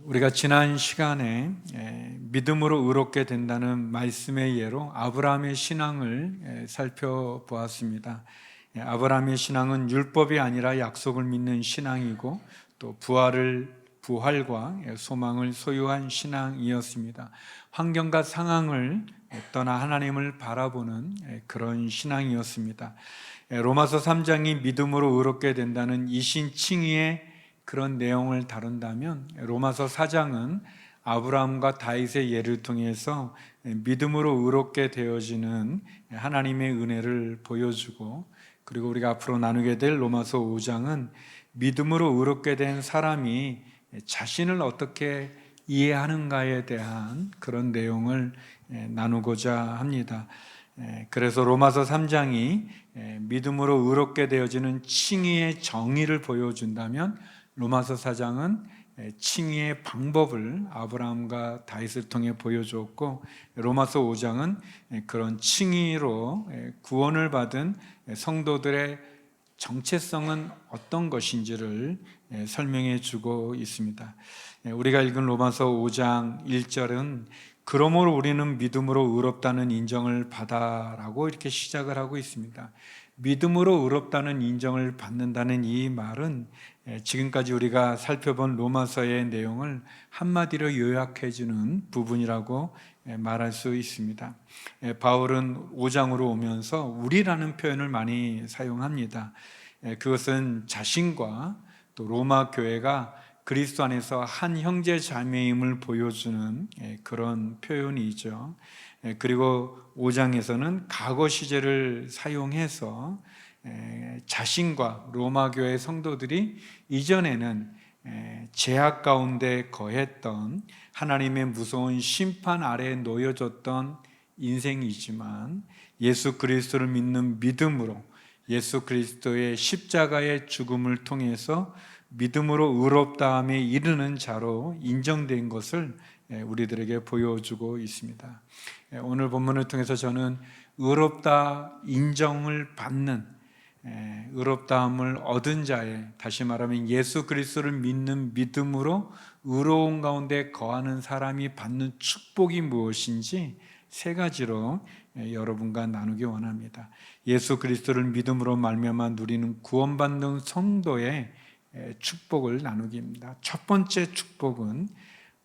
우리가 지난 시간에 믿음으로 의롭게 된다는 말씀의 예로 아브라함의 신앙을 살펴보았습니다. 아브라함의 신앙은 율법이 아니라 약속을 믿는 신앙이고 또 부활과 소망을 소유한 신앙이었습니다. 환경과 상황을 떠나 하나님을 바라보는 그런 신앙이었습니다. 로마서 3장이 믿음으로 의롭게 된다는 이신칭의의 그런 내용을 다룬다면 로마서 4장은 아브라함과 다윗의 예를 통해서 믿음으로 의롭게 되어지는 하나님의 은혜를 보여주고, 그리고 우리가 앞으로 나누게 될 로마서 5장은 믿음으로 의롭게 된 사람이 자신을 어떻게 이해하는가에 대한 그런 내용을 나누고자 합니다. 그래서 로마서 3장이 믿음으로 의롭게 되어지는 칭의의 정의를 보여준다면 로마서 4장은 칭의의 방법을 아브라함과 다윗을 통해 보여주었고, 로마서 5장은 그런 칭의로 구원을 받은 성도들의 정체성은 어떤 것인지를 설명해 주고 있습니다. 우리가 읽은 로마서 5장 1절은 그러므로 우리는 믿음으로 의롭다는 인정을 받아라고 이렇게 시작을 하고 있습니다. 믿음으로 의롭다는 인정을 받는다는 이 말은 지금까지 우리가 살펴본 로마서의 내용을 한마디로 요약해 주는 부분이라고 말할 수 있습니다. 바울은 5장으로 오면서 우리라는 표현을 많이 사용합니다. 그것은 자신과 또 로마 교회가 그리스도 안에서 한 형제 자매임을 보여주는 그런 표현이죠. 그리고 5장에서는 과거 시제를 사용해서 자신과 로마 교회 성도들이 이전에는 죄악 가운데 거했던 하나님의 무서운 심판 아래에 놓여졌던 인생이지만 예수 그리스도를 믿는 믿음으로 예수 그리스도의 십자가의 죽음을 통해서 믿음으로 의롭다함에 이르는 자로 인정된 것을 우리들에게 보여주고 있습니다. 오늘 본문을 통해서 저는 의롭다 인정을 받는 의롭다함을 얻은 자의, 다시 말하면 예수 그리스도를 믿는 믿음으로 의로운 가운데 거하는 사람이 받는 축복이 무엇인지 세 가지로 여러분과 나누기 원합니다. 예수 그리스도를 믿음으로 말미암아 누리는 구원받는 성도의 축복을 나누기입니다. 첫 번째 축복은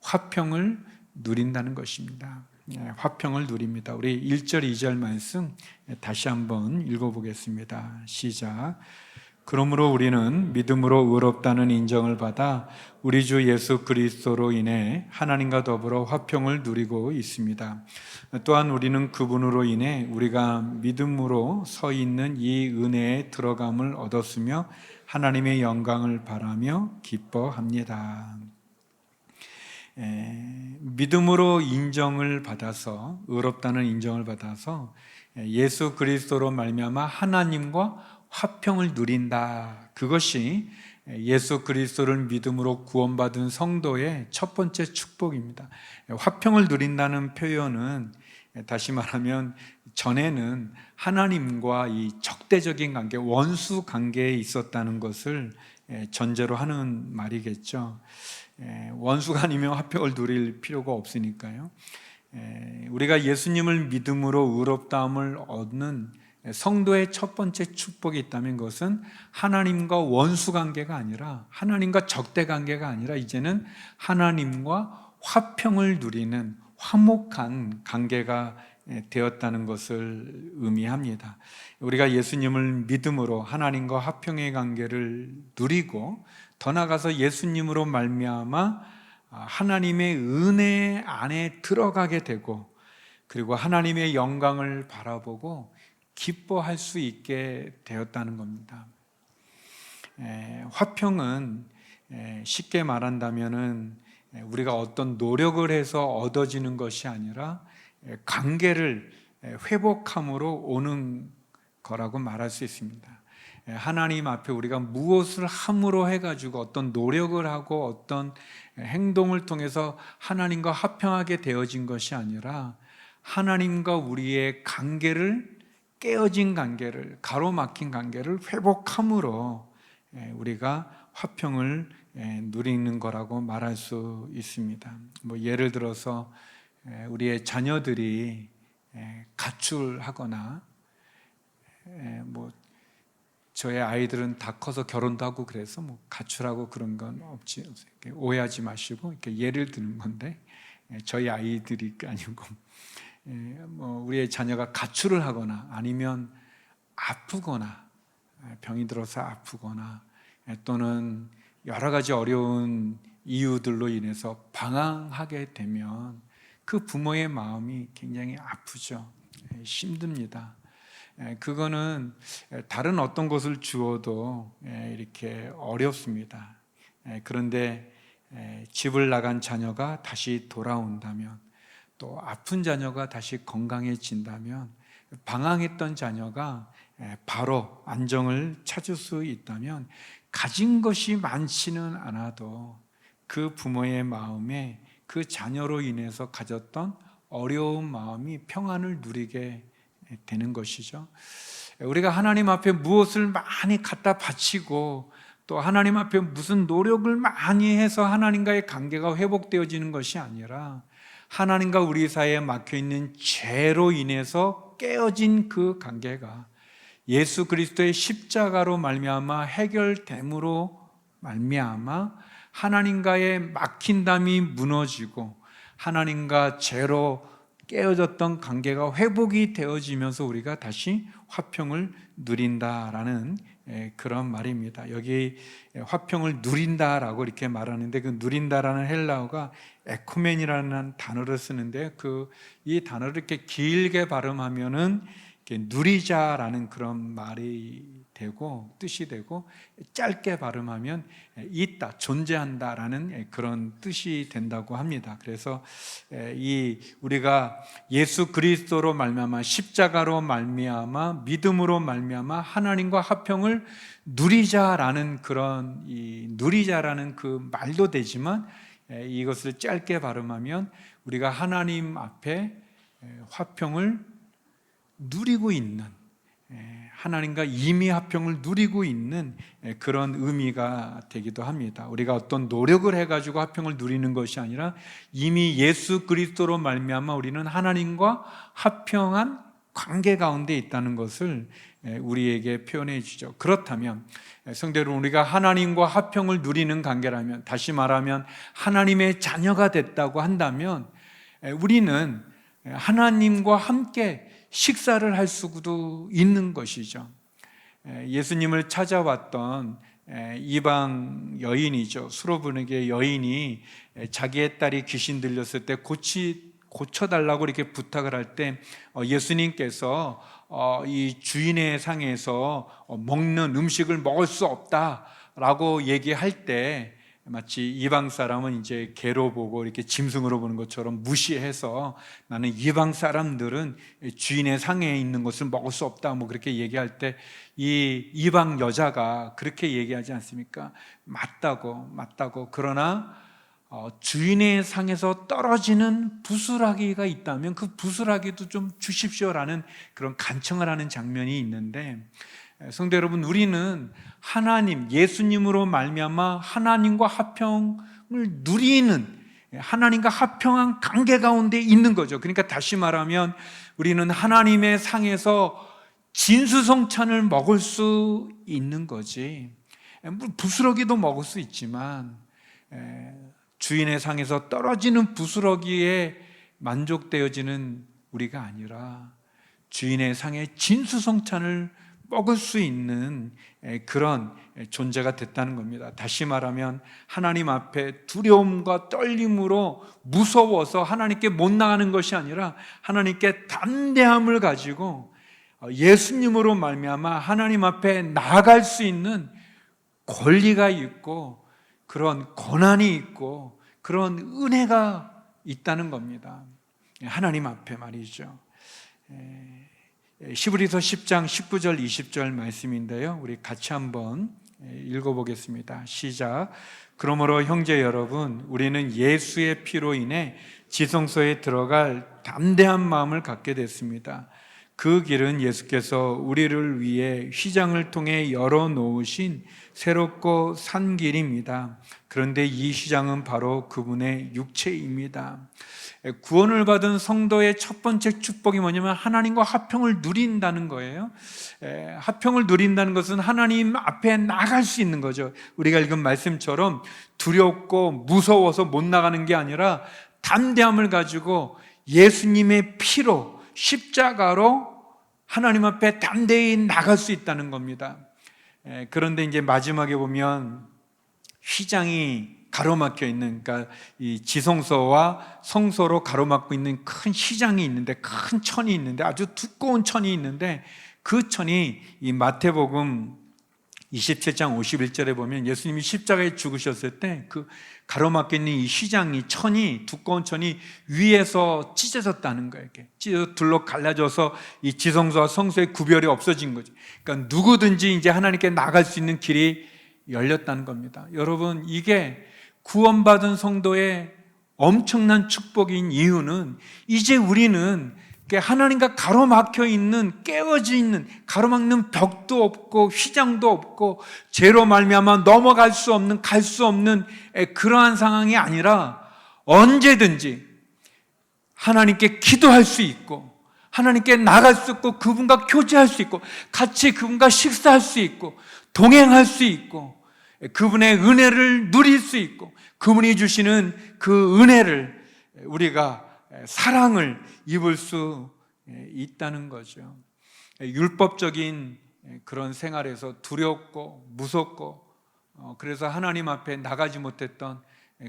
화평을 누린다는 것입니다. 화평을 누립니다. 우리 1절 2절 말씀 다시 한번 읽어보겠습니다. 시작. 그러므로 우리는 믿음으로 의롭다는 인정을 받아 우리 주 예수 그리스도로 인해 하나님과 더불어 화평을 누리고 있습니다. 또한 우리는 그분으로 인해 우리가 믿음으로 서 있는 이 은혜에 들어감을 얻었으며 하나님의 영광을 바라며 기뻐합니다. 믿음으로 인정을 받아서, 의롭다는 인정을 받아서 예수 그리스도로 말미암아 하나님과 화평을 누린다. 그것이 예수 그리스도를 믿음으로 구원받은 성도의 첫 번째 축복입니다. 화평을 누린다는 표현은 다시 말하면 전에는 하나님과 이 적대적인 관계, 원수 관계에 있었다는 것을 전제로 하는 말이겠죠. 원수가 아니면 화평을 누릴 필요가 없으니까요. 우리가 예수님을 믿음으로 의롭다함을 얻는 성도의 첫 번째 축복이 있다면 그것은 하나님과 원수 관계가 아니라, 하나님과 적대 관계가 아니라 이제는 하나님과 화평을 누리는 화목한 관계가 되었다는 것을 의미합니다. 우리가 예수님을 믿음으로 하나님과 화평의 관계를 누리고 더 나아가서 예수님으로 말미암아 하나님의 은혜 안에 들어가게 되고, 그리고 하나님의 영광을 바라보고 기뻐할 수 있게 되었다는 겁니다. 화평은 쉽게 말한다면은 우리가 어떤 노력을 해서 얻어지는 것이 아니라 관계를 회복함으로 오는 거라고 말할 수 있습니다. 하나님 앞에 우리가 무엇을 함으로 해가지고 어떤 노력을 하고 어떤 행동을 통해서 하나님과 화평하게 되어진 것이 아니라 하나님과 우리의 관계를, 깨어진 관계를, 가로막힌 관계를 회복함으로 우리가 화평을 누리는 거라고 말할 수 있습니다. 뭐 예를 들어서 우리의 자녀들이 가출하거나, 뭐 저의 아이들은 다 커서 결혼도 하고 그래서 뭐 가출하고 그런 건 없지, 오해하지 마시고 이렇게 예를 드는 건데, 저희 아이들이 아니고 뭐 우리의 자녀가 가출을 하거나 아니면 아프거나, 병이 들어서 아프거나, 또는 여러 가지 어려운 이유들로 인해서 방황하게 되면 그 부모의 마음이 굉장히 아프죠. 힘듭니다. 그거는 다른 어떤 것을 주어도 이렇게 어렵습니다. 그런데 집을 나간 자녀가 다시 돌아온다면, 또 아픈 자녀가 다시 건강해진다면, 방황했던 자녀가 바로 안정을 찾을 수 있다면, 가진 것이 많지는 않아도 그 부모의 마음에 그 자녀로 인해서 가졌던 어려운 마음이 평안을 누리게 되는 것이죠. 우리가 하나님 앞에 무엇을 많이 갖다 바치고 또 하나님 앞에 무슨 노력을 많이 해서 하나님과의 관계가 회복되어지는 것이 아니라, 하나님과 우리 사이에 막혀있는 죄로 인해서 깨어진 그 관계가 예수 그리스도의 십자가로 말미암아 해결됨으로 말미암아 하나님과의 막힌담이 무너지고 하나님과 죄로 깨어졌던 관계가 회복이 되어지면서 우리가 다시 화평을 누린다라는 그런 말입니다. 여기 화평을 누린다라고 이렇게 말하는데, 그 누린다라는 헬라어가 에쿠멘이라는 단어를 쓰는데, 이 단어를 이렇게 길게 발음하면은 누리자라는 그런 말이 되고 뜻이 되고, 짧게 발음하면 있다, 존재한다라는 그런 뜻이 된다고 합니다. 그래서 우리가 예수 그리스도로 말미암아, 십자가로 말미암아, 믿음으로 말미암아 하나님과 화평을 누리자라는 그런 누리자라는 그 말도 되지만, 이것을 짧게 발음하면 우리가 하나님 앞에 화평을 누리고 있는, 하나님과 이미 화평을 누리고 있는 그런 의미가 되기도 합니다. 우리가 어떤 노력을 해가지고 화평을 누리는 것이 아니라 이미 예수 그리스도로 말미암아 우리는 하나님과 화평한 관계 가운데 있다는 것을 우리에게 표현해 주죠. 그렇다면 성도 여러분, 우리가 하나님과 화평을 누리는 관계라면, 다시 말하면 하나님의 자녀가 됐다고 한다면, 우리는 하나님과 함께 식사를 할 수도 있는 것이죠. 예수님을 찾아왔던 이방 여인이죠. 수로보니게 여인이 자기의 딸이 귀신 들렸을 때 고쳐달라고 이렇게 부탁을 할 때, 예수님께서 이 주인의 상에서 먹는 음식을 먹을 수 없다라고 얘기할 때, 마치 이방 사람은 이제 개로 보고 이렇게 짐승으로 보는 것처럼 무시해서, 나는 이방 사람들은 주인의 상에 있는 것을 먹을 수 없다, 뭐 그렇게 얘기할 때 이 이방 여자가 그렇게 얘기하지 않습니까? 맞다고. 그러나 주인의 상에서 떨어지는 부스라기가 있다면 그 부스라기도 좀 주십시오라는 그런 간청을 하는 장면이 있는데, 성도 여러분, 우리는 하나님, 예수님으로 말미암아 하나님과 화평을 누리는, 하나님과 화평한 관계 가운데 있는 거죠. 그러니까 다시 말하면 우리는 하나님의 상에서 진수성찬을 먹을 수 있는 거지, 부스러기도 먹을 수 있지만 주인의 상에서 떨어지는 부스러기에 만족되어지는 우리가 아니라 주인의 상에 진수성찬을 먹을 수 있는 그런 존재가 됐다는 겁니다. 다시 말하면 하나님 앞에 두려움과 떨림으로 무서워서 하나님께 못 나가는 것이 아니라 하나님께 담대함을 가지고 예수님으로 말미암아 하나님 앞에 나아갈 수 있는 권리가 있고, 그런 권한이 있고, 그런 은혜가 있다는 겁니다. 하나님 앞에 말이죠. 히브리서 10장 19절 20절 말씀인데요, 우리 같이 한번 읽어보겠습니다. 시작. 그러므로 형제 여러분, 우리는 예수의 피로 인해 지성소에 들어갈 담대한 마음을 갖게 됐습니다. 그 길은 예수께서 우리를 위해 휘장을 통해 열어놓으신 새롭고 산 길입니다. 그런데 이 휘장은 바로 그분의 육체입니다. 구원을 받은 성도의 첫 번째 축복이 뭐냐면 하나님과 화평을 누린다는 거예요. 화평을 누린다는 것은 하나님 앞에 나갈 수 있는 거죠. 우리가 읽은 말씀처럼 두렵고 무서워서 못 나가는 게 아니라 담대함을 가지고 예수님의 피로 십자가로 하나님 앞에 담대히 나갈 수 있다는 겁니다. 그런데 이제 마지막에 보면 휘장이 가로막혀 있는, 그러니까 이 지성소와 성소로 가로막고 있는 큰 휘장이 있는데, 큰 천이 있는데, 아주 두꺼운 천이 있는데, 그 천이 이 마태복음 27장 51절에 보면 예수님이 십자가에 죽으셨을 때 그 가로막혀 있는 이 휘장이, 천이, 두꺼운 천이 위에서 찢어졌다는 거예요. 이렇게 찢어져 둘로 갈라져서 이 지성소와 성소의 구별이 없어진 거죠. 그러니까 누구든지 이제 하나님께 나갈 수 있는 길이 열렸다는 겁니다. 여러분, 이게 구원받은 성도의 엄청난 축복인 이유는 이제 우리는 하나님과 가로막혀 있는, 깨어져 있는, 가로막는 벽도 없고 휘장도 없고 죄로 말미암아 넘어갈 수 없는, 갈 수 없는 그러한 상황이 아니라 언제든지 하나님께 기도할 수 있고 하나님께 나갈 수 있고 그분과 교제할 수 있고 같이 그분과 식사할 수 있고 동행할 수 있고 그분의 은혜를 누릴 수 있고 그분이 주시는 그 은혜를, 우리가 사랑을 입을 수 있다는 거죠. 율법적인 그런 생활에서 두렵고 무섭고 그래서 하나님 앞에 나가지 못했던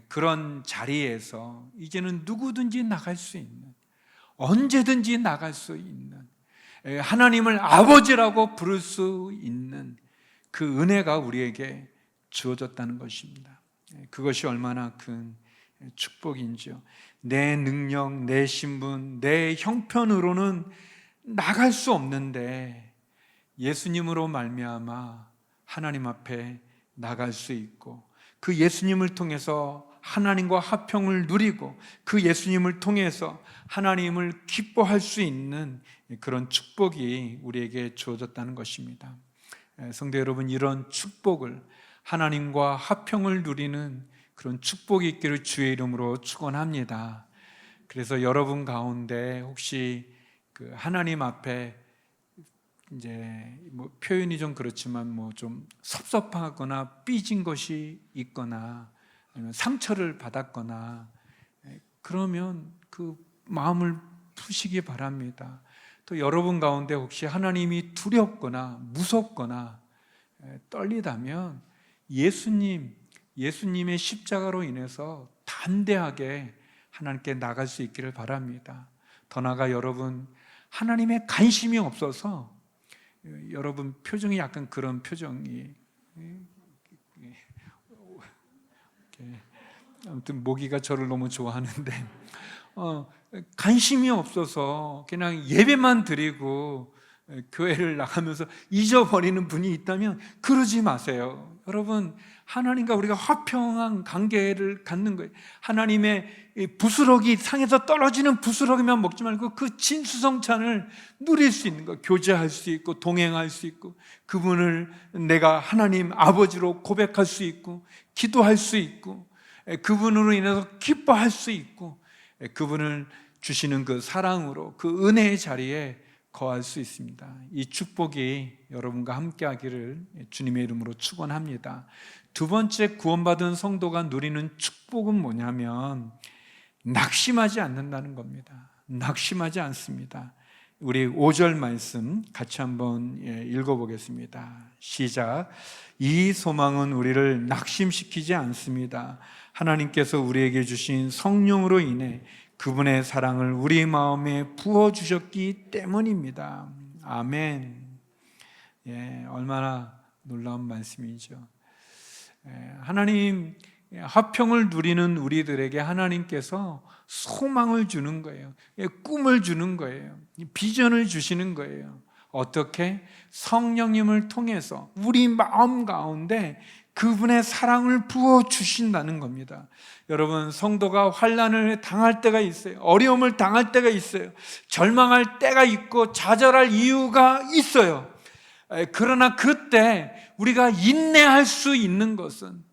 그런 자리에서 이제는 누구든지 나갈 수 있는, 언제든지 나갈 수 있는, 하나님을 아버지라고 부를 수 있는 그 은혜가 우리에게 주어졌다는 것입니다. 그것이 얼마나 큰 축복인지요. 내 능력, 내 신분, 내 형편으로는 나갈 수 없는데 예수님으로 말미암아 하나님 앞에 나갈 수 있고 그 예수님을 통해서 하나님과 화평을 누리고 그 예수님을 통해서 하나님을 기뻐할 수 있는 그런 축복이 우리에게 주어졌다는 것입니다. 성도 여러분, 이런 축복을, 하나님과 화평을 누리는 그런 축복이 있기를 주의 이름으로 축원합니다. 그래서 여러분 가운데 혹시 그 하나님 앞에 이제 뭐 표현이 좀 그렇지만 뭐 좀 섭섭하거나 삐진 것이 있거나 아니면 상처를 받았거나 그러면 그 마음을 푸시기 바랍니다. 또 여러분 가운데 혹시 하나님이 두렵거나 무섭거나 떨리다면 예수님의 십자가로 인해서 담대하게 하나님께 나갈 수 있기를 바랍니다. 더 나아가 여러분, 하나님의 관심이 없어서 여러분 표정이 약간 그런 표정이, 아무튼 모기가 저를 너무 좋아하는데 관심이 없어서 그냥 예배만 드리고 교회를 나가면서 잊어버리는 분이 있다면 그러지 마세요. 여러분, 하나님과 우리가 화평한 관계를 갖는 거예요. 하나님의 부스러기, 상에서 떨어지는 부스러기만 먹지 말고 그 진수성찬을 누릴 수 있는 거, 교제할 수 있고 동행할 수 있고 그분을 내가 하나님 아버지로 고백할 수 있고 기도할 수 있고 그분으로 인해서 기뻐할 수 있고 그분을 주시는 그 사랑으로 그 은혜의 자리에 거할 수 있습니다. 이 축복이 여러분과 함께 하기를 주님의 이름으로 축원합니다. 두 번째, 구원받은 성도가 누리는 축복은 뭐냐면 낙심하지 않는다는 겁니다. 낙심하지 않습니다. 우리 5절 말씀 같이 한번 읽어보겠습니다. 시작. 이 소망은 우리를 낙심시키지 않습니다. 하나님께서 우리에게 주신 성령으로 인해 그분의 사랑을 우리 마음에 부어주셨기 때문입니다. 아멘. 얼마나 놀라운 말씀이죠. 하나님, 화평을 누리는 우리들에게 하나님께서 소망을 주는 거예요. 꿈을 주는 거예요. 비전을 주시는 거예요. 어떻게? 성령님을 통해서 우리 마음 가운데 그분의 사랑을 부어 주신다는 겁니다. 여러분, 성도가 환난을 당할 때가 있어요. 어려움을 당할 때가 있어요. 절망할 때가 있고 좌절할 이유가 있어요. 그러나 그때 우리가 인내할 수 있는 것은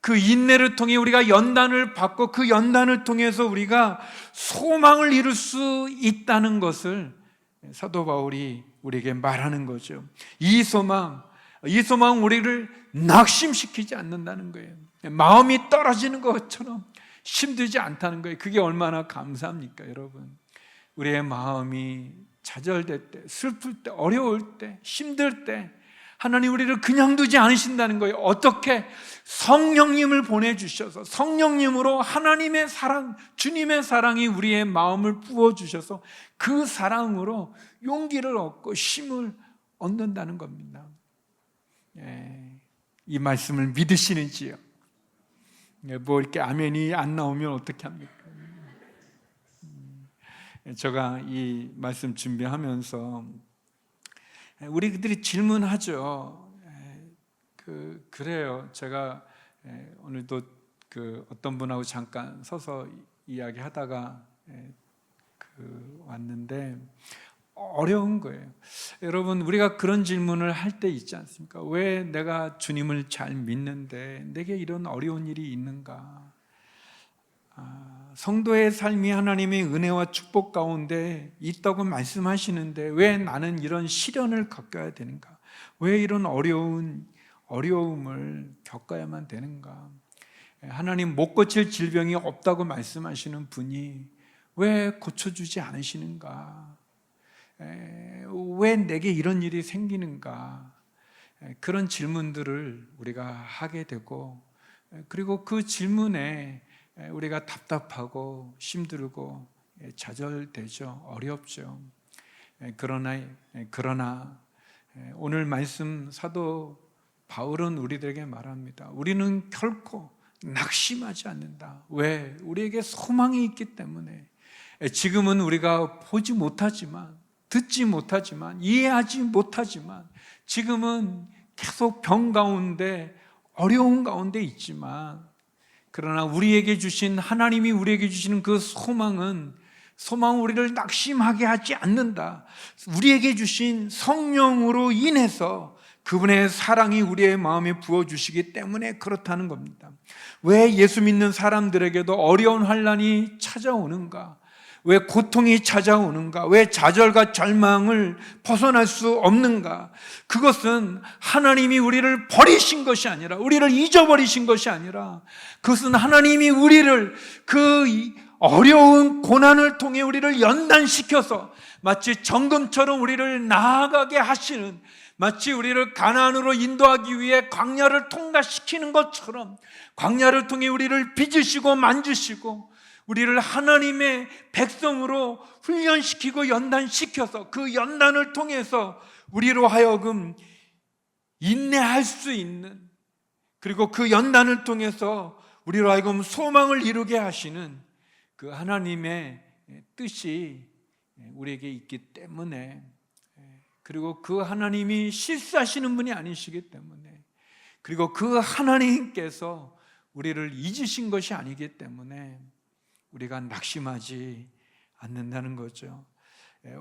그 인내를 통해 우리가 연단을 받고 그 연단을 통해서 우리가 소망을 이룰 수 있다는 것을 사도 바울이 우리에게 말하는 거죠. 이 소망 우리를 낙심시키지 않는다는 거예요. 마음이 떨어지는 것처럼 힘들지 않다는 거예요. 그게 얼마나 감사합니까, 여러분? 우리의 마음이 좌절될 때, 슬플 때, 어려울 때, 힘들 때 하나님 우리를 그냥 두지 않으신다는 거예요. 어떻게? 성령님을 보내주셔서 성령님으로 하나님의 사랑, 주님의 사랑이 우리의 마음을 부어주셔서 그 사랑으로 용기를 얻고 힘을 얻는다는 겁니다. 이 말씀을 믿으시는지요? 뭐 이렇게 아멘이 안 나오면 어떻게 합니까? 제가 이 말씀 준비하면서 우리들이 질문하죠. 그래요. 제가 오늘도 어떤 분하고 잠깐 서서 이야기하다가 왔는데 어려운 거예요. 여러분, 우리가 그런 질문을 할 때 있지 않습니까? 왜 내가 주님을 잘 믿는데 내게 이런 어려운 일이 있는가? 성도의 삶이 하나님의 은혜와 축복 가운데 있다고 말씀하시는데 왜 나는 이런 시련을 겪어야 되는가? 왜 이런 어려움을 겪어야만 되는가? 하나님 못 고칠 질병이 없다고 말씀하시는 분이 왜 고쳐주지 않으시는가? 왜 내게 이런 일이 생기는가? 그런 질문들을 우리가 하게 되고, 그리고 그 질문에 우리가 답답하고 힘들고 좌절되죠. 어렵죠. 그러나 오늘 말씀 사도 바울은 우리들에게 말합니다. 우리는 결코 낙심하지 않는다. 왜? 우리에게 소망이 있기 때문에. 지금은 우리가 보지 못하지만, 듣지 못하지만, 이해하지 못하지만, 지금은 계속 병 가운데 어려운 가운데 있지만, 그러나 우리에게 주신, 하나님이 우리에게 주시는 그 소망은 우리를 낙심하게 하지 않는다. 우리에게 주신 성령으로 인해서 그분의 사랑이 우리의 마음에 부어주시기 때문에 그렇다는 겁니다. 왜 예수 믿는 사람들에게도 어려운 환난이 찾아오는가? 왜 고통이 찾아오는가? 왜 좌절과 절망을 벗어날 수 없는가? 그것은 하나님이 우리를 버리신 것이 아니라, 우리를 잊어버리신 것이 아니라, 그것은 하나님이 우리를 그 어려운 고난을 통해 우리를 연단시켜서 마치 정금처럼 우리를 나아가게 하시는, 마치 우리를 가나안으로 인도하기 위해 광야를 통과시키는 것처럼 광야를 통해 우리를 빚으시고 만지시고 우리를 하나님의 백성으로 훈련시키고 연단시켜서 그 연단을 통해서 우리로 하여금 인내할 수 있는, 그리고 그 연단을 통해서 우리로 하여금 소망을 이루게 하시는 그 하나님의 뜻이 우리에게 있기 때문에, 그리고 그 하나님이 실수하시는 분이 아니시기 때문에, 그리고 그 하나님께서 우리를 잊으신 것이 아니기 때문에 우리가 낙심하지 않는다는 거죠.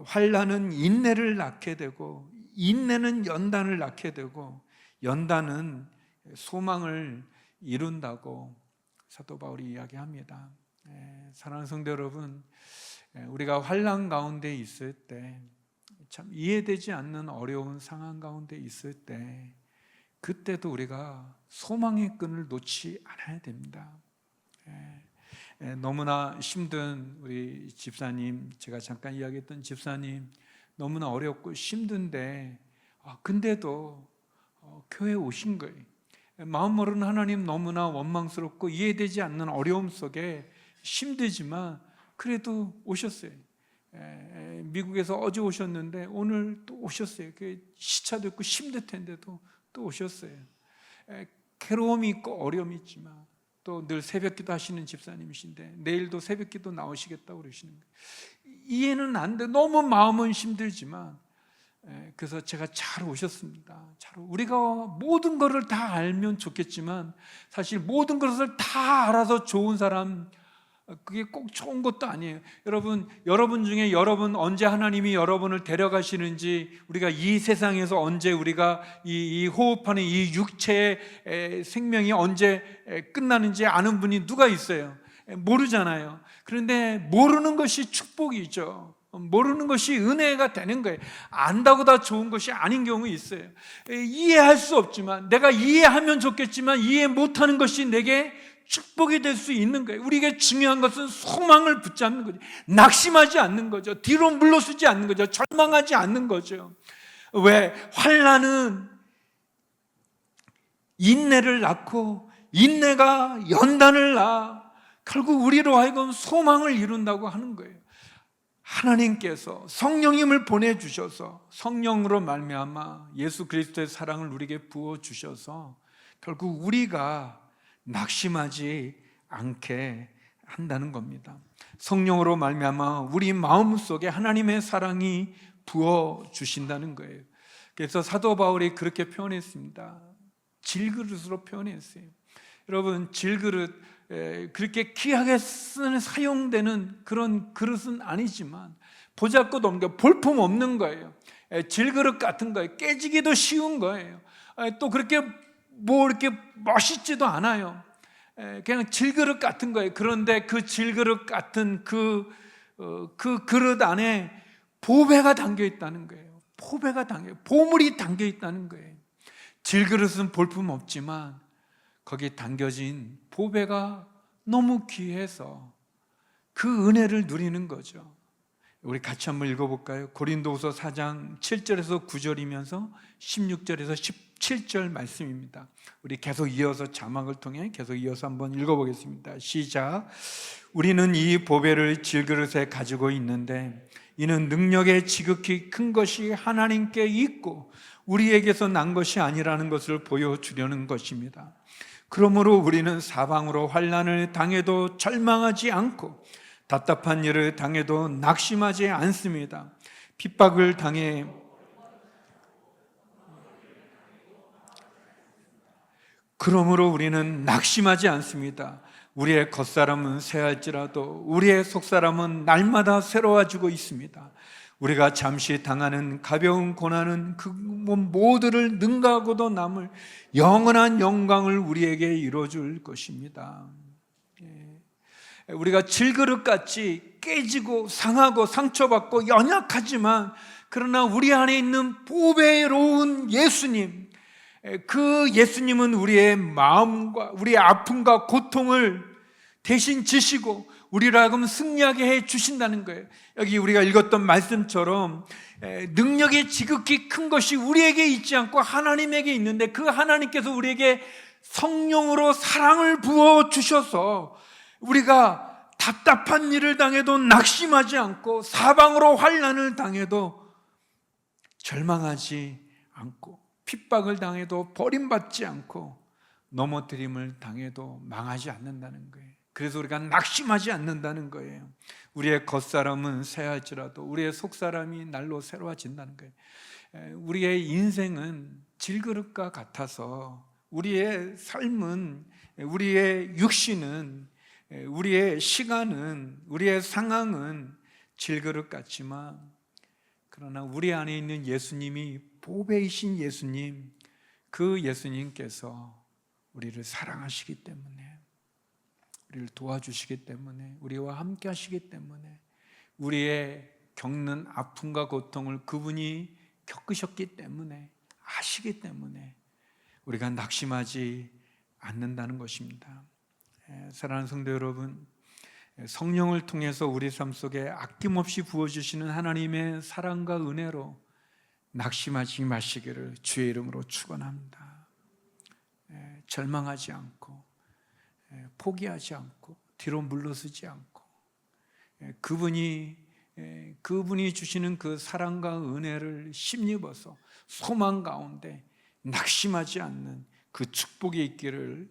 환난은 인내를 낳게 되고, 인내는 연단을 낳게 되고, 연단은 소망을 이룬다고 사도 바울이 이야기합니다. 사랑하는 성도 여러분, 우리가 환난 가운데 있을 때, 참 이해되지 않는 어려운 상황 가운데 있을 때, 그때도 우리가 소망의 끈을 놓지 않아야 됩니다. 너무나 힘든 우리 집사님, 제가 잠깐 이야기했던 집사님, 너무나 어렵고 힘든데 근데도 교회에 오신 거예요. 마음 모르는 하나님, 너무나 원망스럽고 이해되지 않는 어려움 속에 힘들지만 그래도 오셨어요. 미국에서 어제 오셨는데 오늘 또 오셨어요. 시차도 있고 힘들 텐데도 또 오셨어요. 괴로움이 있고 어려움이 있지만 또 늘 새벽기도 하시는 집사님이신데 내일도 새벽기도 나오시겠다고 그러시는 거예요. 이해는 안 돼. 너무 마음은 힘들지만 그래서 제가 잘 오셨습니다. 우리가 모든 것을 다 알면 좋겠지만 사실 모든 것을 다 알아서 좋은 사람, 그게 꼭 좋은 것도 아니에요. 여러분 중에 언제 하나님이 여러분을 데려가시는지, 우리가 이 세상에서 언제 우리가 이 호흡하는 이 육체의 생명이 언제 끝나는지 아는 분이 누가 있어요? 모르잖아요. 그런데 모르는 것이 축복이죠. 모르는 것이 은혜가 되는 거예요. 안다고 다 좋은 것이 아닌 경우 있어요. 이해할 수 없지만, 내가 이해하면 좋겠지만 이해 못하는 것이 내게 축복이 될 수 있는 거예요. 우리에게 중요한 것은 소망을 붙잡는 거죠. 낙심하지 않는 거죠. 뒤로 물러서지 않는 거죠. 절망하지 않는 거죠. 왜? 환난은 인내를 낳고 인내가 연단을 낳아 결국 우리로 하여금 소망을 이룬다고 하는 거예요. 하나님께서 성령님을 보내주셔서 성령으로 말미암아 예수 그리스도의 사랑을 우리에게 부어주셔서 결국 우리가 낙심하지 않게 한다는 겁니다. 성령으로 말미암아 우리 마음속에 하나님의 사랑이 부어주신다는 거예요. 그래서 사도 바울이 그렇게 표현했습니다. 질그릇으로 표현했어요. 여러분, 질그릇, 그렇게 귀하게 사용되는 그런 그릇은 아니지만 보잘것없는, 볼품 없는 거예요. 질그릇 같은 거예요. 깨지기도 쉬운 거예요. 또 그렇게 이렇게 멋있지도 않아요. 그냥 질그릇 같은 거예요. 그런데 그 질그릇 같은 그 그릇 안에 보배가 담겨 있다는 거예요. 보물이 담겨 있다는 거예요. 질그릇은 볼품 없지만 거기에 담겨진 보배가 너무 귀해서 그 은혜를 누리는 거죠. 우리 같이 한번 읽어볼까요? 고린도후서 4장 7절에서 9절이면서 16절에서 17절 말씀입니다. 우리 계속 이어서 자막을 통해 계속 이어서 한번 읽어보겠습니다. 시작. 우리는 이 보배를 질그릇에 가지고 있는데 이는 능력의 지극히 큰 것이 하나님께 있고 우리에게서 난 것이 아니라는 것을 보여주려는 것입니다. 그러므로 우리는 사방으로 환난을 당해도 절망하지 않고 답답한 일을 당해도 낙심하지 않습니다. 핍박을 당해 그러므로 우리는 낙심하지 않습니다. 우리의 겉사람은 쇠할지라도 우리의 속사람은 날마다 새로워지고 있습니다. 우리가 잠시 당하는 가벼운 고난은 그 모두를 능가하고도 남을 영원한 영광을 우리에게 이루어줄 것입니다. 우리가 질그릇같이 깨지고 상하고 상처받고 연약하지만 그러나 우리 안에 있는 보배로운 예수님, 그 예수님은 우리의 마음과 우리의 아픔과 고통을 대신 지시고 우리를 하여금 승리하게 해 주신다는 거예요. 여기 우리가 읽었던 말씀처럼 능력이 지극히 큰 것이 우리에게 있지 않고 하나님에게 있는데 그 하나님께서 우리에게 성령으로 사랑을 부어 주셔서 우리가 답답한 일을 당해도 낙심하지 않고 사방으로 환난을 당해도 절망하지 않고 핍박을 당해도 버림받지 않고 넘어뜨림을 당해도 망하지 않는다는 거예요. 그래서 우리가 낙심하지 않는다는 거예요. 우리의 겉사람은 쇠할지라도 우리의 속사람이 날로 새로워진다는 거예요. 우리의 인생은 질그릇과 같아서 우리의 삶은, 우리의 육신은, 우리의 시간은, 우리의 상황은 질그릇 같지만 그러나 우리 안에 있는 예수님이 보배이신 예수님, 그 예수님께서 우리를 사랑하시기 때문에, 우리를 도와주시기 때문에, 우리와 함께 하시기 때문에, 우리의 겪는 아픔과 고통을 그분이 겪으셨기 때문에, 아시기 때문에 우리가 낙심하지 않는다는 것입니다. 사랑하는 성도 여러분, 성령을 통해서 우리 삶 속에 아낌없이 부어주시는 하나님의 사랑과 은혜로 낙심하지 마시기를 주의 이름으로 축원합니다. 절망하지 않고 포기하지 않고 뒤로 물러서지 않고 그분이 주시는 그 사랑과 은혜를 힘입어서 소망 가운데 낙심하지 않는 그 축복이 있기를,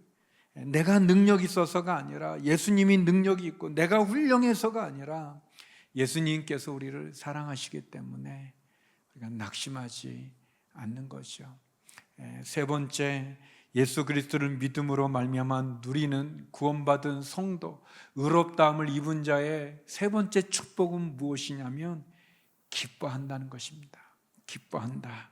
내가 능력이 있어서가 아니라 예수님이 능력이 있고 내가 훌륭해서가 아니라 예수님께서 우리를 사랑하시기 때문에 우리가 낙심하지 않는 거죠. 세 번째, 예수 그리스도를 믿음으로 말미암아 누리는 구원받은 성도, 의롭다함을 입은 자의 세 번째 축복은 무엇이냐면 기뻐한다는 것입니다. 기뻐한다.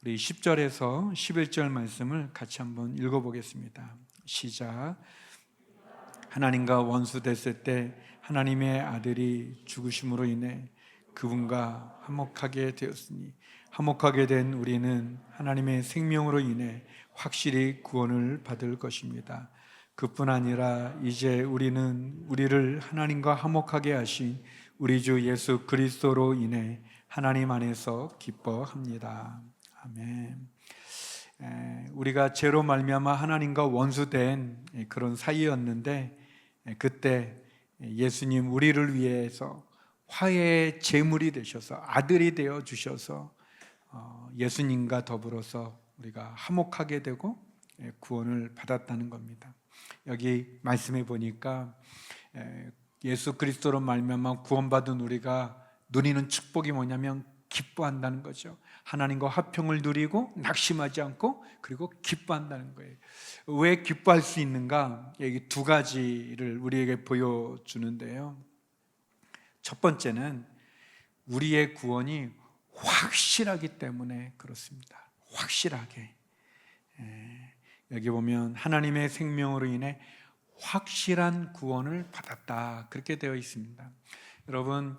우리 10절에서 11절 말씀을 같이 한번 읽어보겠습니다. 시작. 하나님과 원수됐을 때 하나님의 아들이 죽으심으로 인해 그분과 화목하게 되었으니 화목하게 된 우리는 하나님의 생명으로 인해 확실히 구원을 받을 것입니다. 그뿐 아니라 이제 우리는 우리를 하나님과 화목하게 하신 우리 주 예수 그리스도로 인해 하나님 안에서 기뻐합니다. 아멘. 우리가 죄로 말미암아 하나님과 원수된 그런 사이였는데 그때 예수님 우리를 위해서 화해의 제물이 되셔서 아들이 되어 주셔서 예수님과 더불어서 우리가 화목하게 되고 구원을 받았다는 겁니다. 여기 말씀해 보니까 예수 그리스도로 말미암아 구원받은 우리가 누리는 축복이 뭐냐면 기뻐한다는 거죠. 하나님과 화평을 누리고 낙심하지 않고 그리고 기뻐한다는 거예요. 왜 기뻐할 수 있는가? 여기 두 가지를 우리에게 보여주는데요. 첫 번째는 우리의 구원이 확실하기 때문에 그렇습니다. 확실하게. 여기 보면 하나님의 생명으로 인해 확실한 구원을 받았다 그렇게 되어 있습니다. 여러분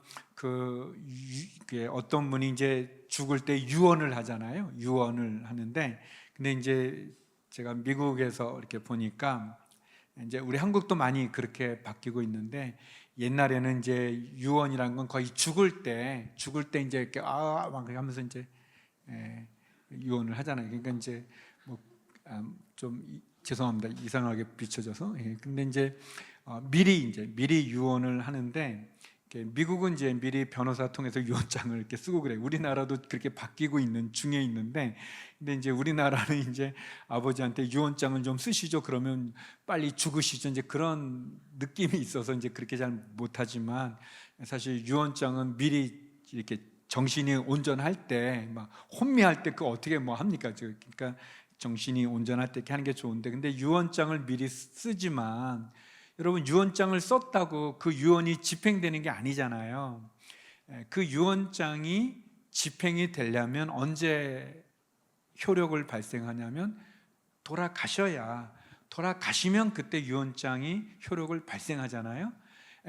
어떤 분이 이제 죽을 때 유언을 하잖아요. 유언을 하는데 근데 이제 제가 미국에서 이렇게 보니까 이제 우리 한국도 많이 그렇게 바뀌고 있는데 옛날에는 이제 유언이란 건 거의 죽을 때 이제 이렇게 막 하면서 이제 유언을 하잖아요. 그러니까 이제 좀 죄송합니다. 이상하게 비춰져서. 근데 이제 미리 유언을 하는데 미국은 이제 미리 변호사 통해서 유언장을 이렇게 쓰고 그래요. 우리나라도 그렇게 바뀌고 있는 중에 있는데, 근데 이제 우리나라는 이제 아버지한테 유언장을 좀 쓰시죠. 그러면 빨리 죽으시죠. 이제 그런 느낌이 있어서 이제 그렇게 잘 못하지만 사실 유언장은 미리 이렇게 정신이 온전할 때, 막 혼미할 때 그 어떻게 뭐 합니까? 그러니까 정신이 온전할 때 이렇게 하는 게 좋은데, 근데 유언장을 미리 쓰지만. 여러분 유언장을 썼다고 그 유언이 집행되는 게 아니잖아요. 그 유언장이 집행이 되려면 언제 효력을 발생하냐면 돌아가시면 그때 유언장이 효력을 발생하잖아요.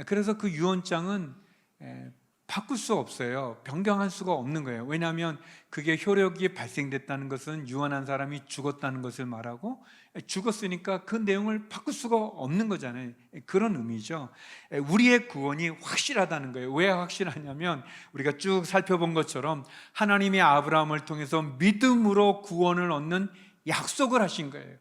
그래서 그 유언장은 바꿀 수 없어요. 변경할 수가 없는 거예요. 왜냐하면 그게 효력이 발생됐다는 것은 유언한 사람이 죽었다는 것을 말하고 죽었으니까 그 내용을 바꿀 수가 없는 거잖아요. 그런 의미죠. 우리의 구원이 확실하다는 거예요. 왜 확실하냐면 우리가 쭉 살펴본 것처럼 하나님이 아브라함을 통해서 믿음으로 구원을 얻는 약속을 하신 거예요.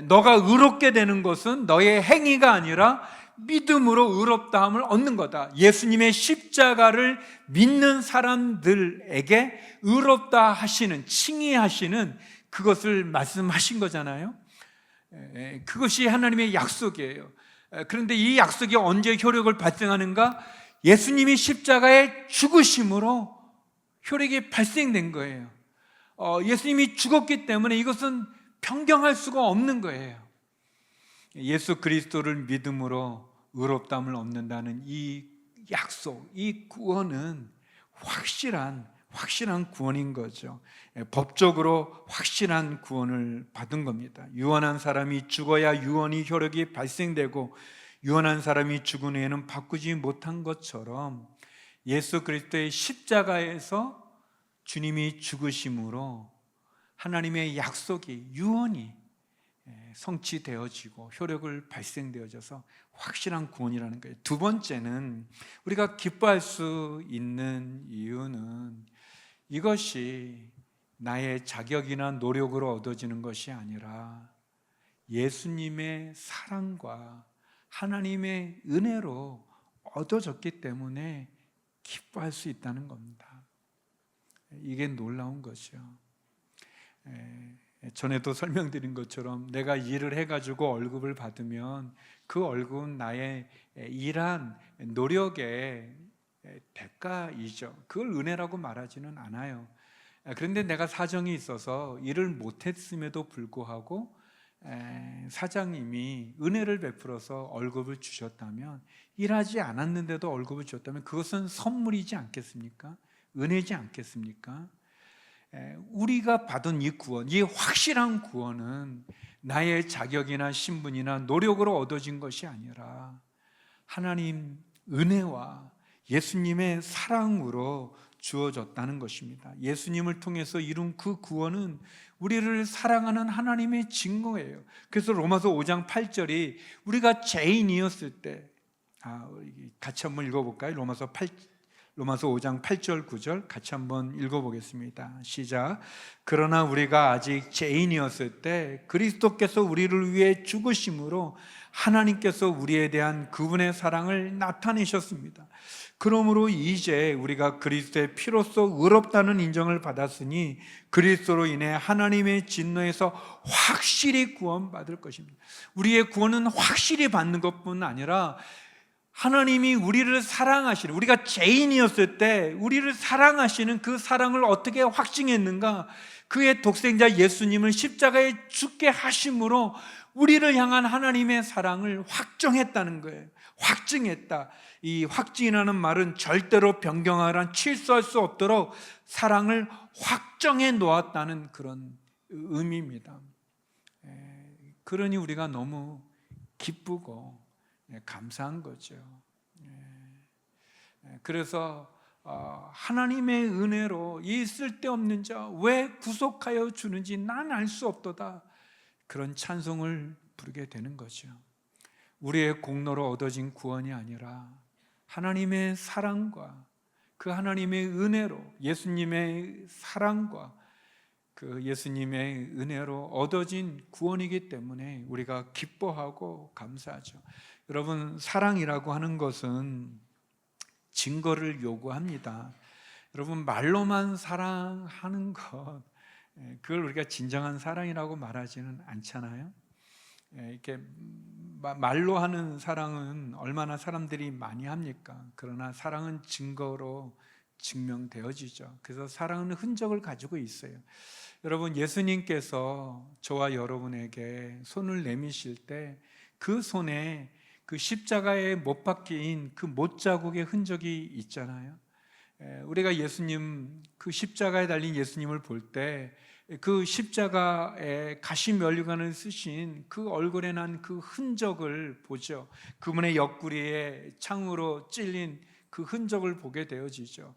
너가 의롭게 되는 것은 너의 행위가 아니라 믿음으로 의롭다함을 얻는 거다. 예수님의 십자가를 믿는 사람들에게 의롭다 하시는, 칭의하시는 그것을 말씀하신 거잖아요. 그것이 하나님의 약속이에요. 그런데 이 약속이 언제 효력을 발생하는가? 예수님이 십자가에 죽으심으로 효력이 발생된 거예요. 예수님이 죽었기 때문에 이것은 변경할 수가 없는 거예요. 예수 그리스도를 믿음으로 의롭다함을 얻는다는 이 약속, 이 구원은 확실한 구원인 거죠. 법적으로 확실한 구원을 받은 겁니다. 유언한 사람이 죽어야 유언이 효력이 발생되고 유언한 사람이 죽은 후에는 바꾸지 못한 것처럼 예수 그리스도의 십자가에서 주님이 죽으심으로 하나님의 약속이, 유언이 성취되어지고 효력을 발생되어져서 확실한 구원이라는 거예요. 두 번째는 우리가 기뻐할 수 있는 이유는 이것이 나의 자격이나 노력으로 얻어지는 것이 아니라 예수님의 사랑과 하나님의 은혜로 얻어졌기 때문에 기뻐할 수 있다는 겁니다. 이게 놀라운 것이요. 전에도 설명드린 것처럼 내가 일을 해가지고 월급을 받으면 그 월급은 나의 일한 노력의 대가이죠. 그걸 은혜라고 말하지는 않아요. 그런데 내가 사정이 있어서 일을 못했음에도 불구하고 사장님이 은혜를 베풀어서 월급을 주셨다면, 일하지 않았는데도 월급을 주셨다면 그것은 선물이지 않겠습니까? 은혜지 않겠습니까? 우리가 받은 이 구원, 이 확실한 구원은 나의 자격이나 신분이나 노력으로 얻어진 것이 아니라 하나님 은혜와 예수님의 사랑으로 주어졌다는 것입니다. 예수님을 통해서 이룬 그 구원은 우리를 사랑하는 하나님의 증거예요. 그래서 로마서 5장 8절이 우리가 죄인이었을 때, 같이 한번 읽어볼까요? 로마서 5장 8절 9절 같이 한번 읽어보겠습니다. 시작. 그러나 우리가 아직 죄인이었을 때 그리스도께서 우리를 위해 죽으심으로 하나님께서 우리에 대한 그분의 사랑을 나타내셨습니다. 그러므로 이제 우리가 그리스도의 피로써 의롭다는 인정을 받았으니 그리스도로 인해 하나님의 진노에서 확실히 구원받을 것입니다. 우리의 구원은 확실히 받는 것뿐 아니라 하나님이 우리를 사랑하시는, 우리가 죄인이었을 때 우리를 사랑하시는 그 사랑을 어떻게 확증했는가? 그의 독생자 예수님을 십자가에 죽게 하심으로 우리를 향한 하나님의 사랑을 확정했다는 거예요. 확증했다. 이 확증이라는 말은 절대로 변경하거나 취소할 수 없도록 사랑을 확정해 놓았다는 그런 의미입니다. 그러니 우리가 너무 기쁘고 감사한 거죠. 그래서 하나님의 은혜로 이 쓸데없는 자 왜 구속하여 주는지 난 알 수 없도다, 그런 찬송을 부르게 되는 거죠. 우리의 공로로 얻어진 구원이 아니라 하나님의 사랑과 그 하나님의 은혜로, 예수님의 사랑과 그 예수님의 은혜로 얻어진 구원이기 때문에 우리가 기뻐하고 감사하죠. 여러분, 사랑이라고 하는 것은 증거를 요구합니다. 여러분, 말로만 사랑하는 것, 그걸 우리가 진정한 사랑이라고 말하지는 않잖아요. 이렇게 말로 하는 사랑은 얼마나 사람들이 많이 합니까? 그러나 사랑은 증거로 증명되어지죠. 그래서 사랑은 흔적을 가지고 있어요. 여러분, 예수님께서 저와 여러분에게 손을 내미실 때 그 손에 그 십자가에 못 박힌 그 못자국의 흔적이 있잖아요. 우리가 예수님, 그 십자가에 달린 예수님을 볼 때 그 십자가에 가시면류관을 쓰신 그 얼굴에 난 그 흔적을 보죠. 그분의 옆구리에 창으로 찔린 그 흔적을 보게 되어지죠.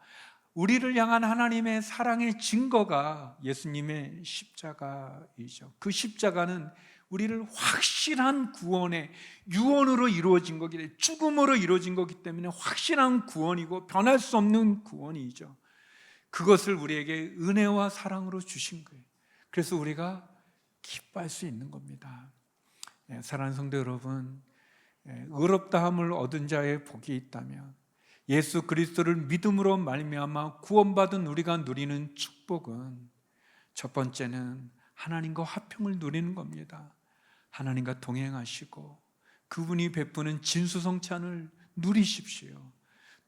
우리를 향한 하나님의 사랑의 증거가 예수님의 십자가이죠. 그 십자가는 우리를 확실한 구원의 유언으로 이루어진 거기 때문에, 죽음으로 이루어진 거기 때문에 확실한 구원이고 변할 수 없는 구원이죠. 그것을 우리에게 은혜와 사랑으로 주신 거예요. 그래서 우리가 기뻐할 수 있는 겁니다. 사랑하는 성도 여러분, 의롭다함을 얻은 자의 복이 있다면 예수 그리스도를 믿음으로 말미암아 구원받은 우리가 누리는 축복은 첫 번째는 하나님과 화평을 누리는 겁니다. 하나님과 동행하시고 그분이 베푸는 진수성찬을 누리십시오.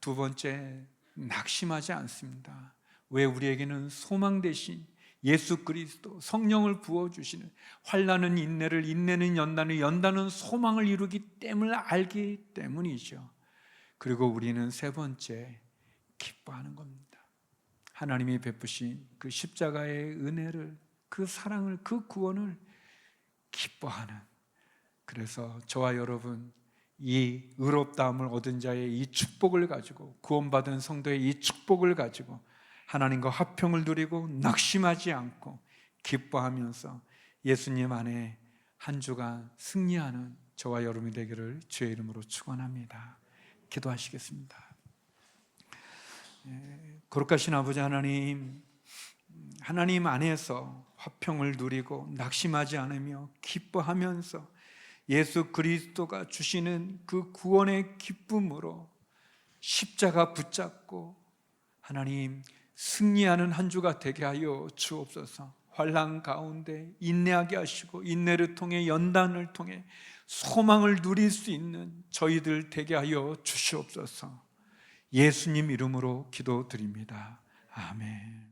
두 번째, 낙심하지 않습니다. 왜? 우리에게는 소망 대신 예수 그리스도, 성령을 부어주시는, 환난은 인내를, 인내는 연단을, 연단은 소망을 이루기 때문을 알기 때문이죠. 그리고 우리는 세 번째, 기뻐하는 겁니다. 하나님이 베푸신 그 십자가의 은혜를, 그 사랑을, 그 구원을 기뻐하는, 그래서 저와 여러분, 이 의롭다함을 얻은 자의 이 축복을 가지고, 구원받은 성도의 이 축복을 가지고 하나님과 화평을 누리고 낙심하지 않고 기뻐하면서 예수님 안에 한 주간 승리하는 저와 여러분이 되기를 주의 이름으로 축원합니다. 기도하시겠습니다. 거룩하신 아버지 하나님, 하나님 안에서 화평을 누리고 낙심하지 않으며 기뻐하면서 예수 그리스도가 주시는 그 구원의 기쁨으로 십자가 붙잡고 하나님 승리하는 한 주가 되게 하여 주옵소서. 환난 가운데 인내하게 하시고 인내를 통해 연단을 통해 소망을 누릴 수 있는 저희들 되게 하여 주시옵소서. 예수님 이름으로 기도드립니다. 아멘.